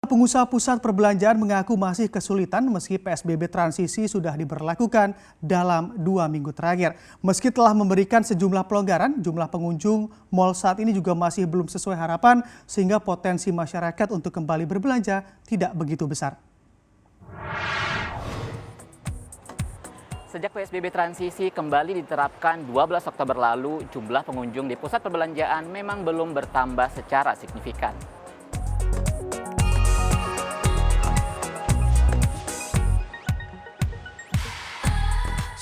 Pengusaha pusat perbelanjaan mengaku masih kesulitan meski PSBB transisi sudah diberlakukan dalam 2 minggu terakhir. Meski telah memberikan sejumlah pelonggaran, jumlah pengunjung mal saat ini juga masih belum sesuai harapan sehingga potensi masyarakat untuk kembali berbelanja tidak begitu besar. Sejak PSBB transisi kembali diterapkan 12 Oktober lalu, jumlah pengunjung di pusat perbelanjaan memang belum bertambah secara signifikan.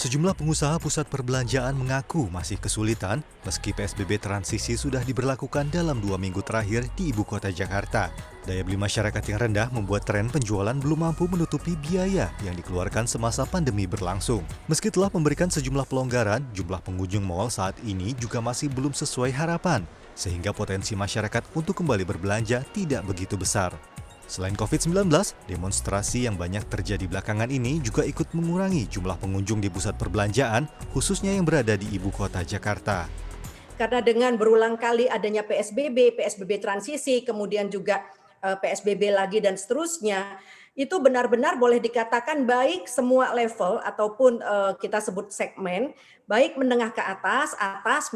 Sejumlah pengusaha pusat perbelanjaan mengaku masih kesulitan meski PSBB transisi sudah diberlakukan dalam 2 minggu terakhir di ibu kota Jakarta. Daya beli masyarakat yang rendah membuat tren penjualan belum mampu menutupi biaya yang dikeluarkan semasa pandemi berlangsung. Meski telah memberikan sejumlah pelonggaran, jumlah pengunjung mal saat ini juga masih belum sesuai harapan, sehingga potensi masyarakat untuk kembali berbelanja tidak begitu besar. Selain COVID-19, demonstrasi yang banyak terjadi belakangan ini juga ikut mengurangi jumlah pengunjung di pusat perbelanjaan, khususnya yang berada di ibu kota Jakarta. Karena dengan berulang kali adanya PSBB transisi, kemudian juga PSBB lagi dan seterusnya, itu benar-benar boleh dikatakan baik semua level ataupun kita sebut segmen, baik menengah ke atas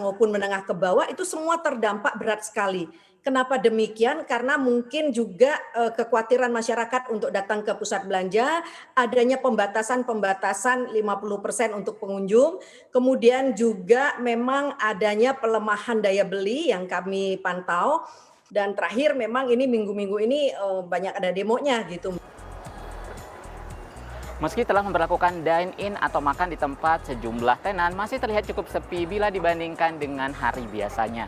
maupun menengah ke bawah, itu semua terdampak berat sekali. Kenapa demikian? Karena mungkin juga kekhawatiran masyarakat untuk datang ke pusat belanja, adanya pembatasan 50% untuk pengunjung, kemudian juga memang adanya pelemahan daya beli yang kami pantau, dan terakhir memang ini minggu-minggu ini banyak ada demonya gitu. Meski telah memperlakukan dine-in atau makan di tempat, sejumlah tenan masih terlihat cukup sepi bila dibandingkan dengan hari biasanya.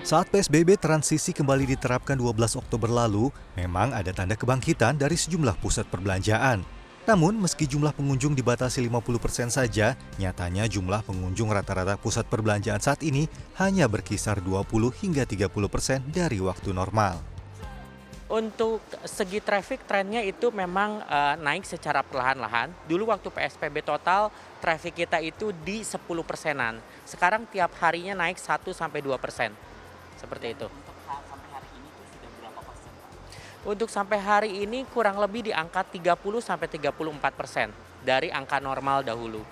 Saat PSBB transisi kembali diterapkan 12 Oktober lalu, memang ada tanda kebangkitan dari sejumlah pusat perbelanjaan. Namun, meski jumlah pengunjung dibatasi 50% saja, nyatanya jumlah pengunjung rata-rata pusat perbelanjaan saat ini hanya berkisar 20 hingga 30% dari waktu normal. Untuk segi traffic, trennya itu memang naik secara perlahan-lahan. Dulu waktu PSBB total, traffic kita itu di 10%-an. Sekarang tiap harinya naik 1-2%. Seperti itu. Untuk sampai hari ini tuh sudah berapa persen, Pak? Untuk sampai hari ini kurang lebih di angka 30-34% dari angka normal dahulu.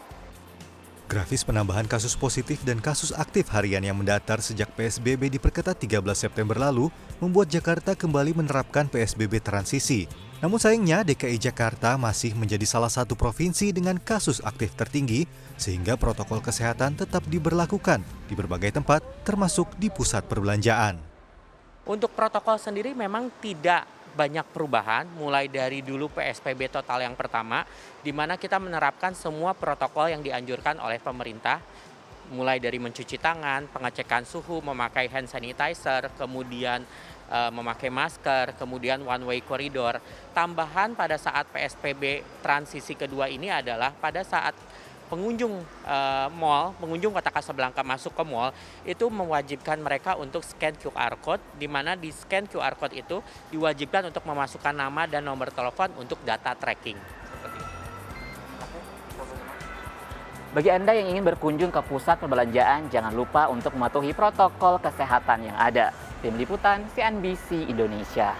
Grafis penambahan kasus positif dan kasus aktif harian yang mendatar sejak PSBB diperketat 13 September lalu membuat Jakarta kembali menerapkan PSBB transisi. Namun sayangnya DKI Jakarta masih menjadi salah satu provinsi dengan kasus aktif tertinggi sehingga protokol kesehatan tetap diberlakukan di berbagai tempat termasuk di pusat perbelanjaan. Untuk protokol sendiri memang tidak banyak perubahan, mulai dari dulu PSBB total yang pertama, di mana kita menerapkan semua protokol yang dianjurkan oleh pemerintah, mulai dari mencuci tangan, pengecekan suhu, memakai hand sanitizer, kemudian memakai masker, kemudian one way corridor. Tambahan pada saat PSBB transisi kedua ini adalah pada saat pengunjung mal, pengunjung Kota Kasablanka masuk ke mal, itu mewajibkan mereka untuk scan QR Code, di mana di scan QR Code itu diwajibkan untuk memasukkan nama dan nomor telepon untuk data tracking. Bagi Anda yang ingin berkunjung ke pusat perbelanjaan, jangan lupa untuk mematuhi protokol kesehatan yang ada. Tim Liputan CNBC Indonesia.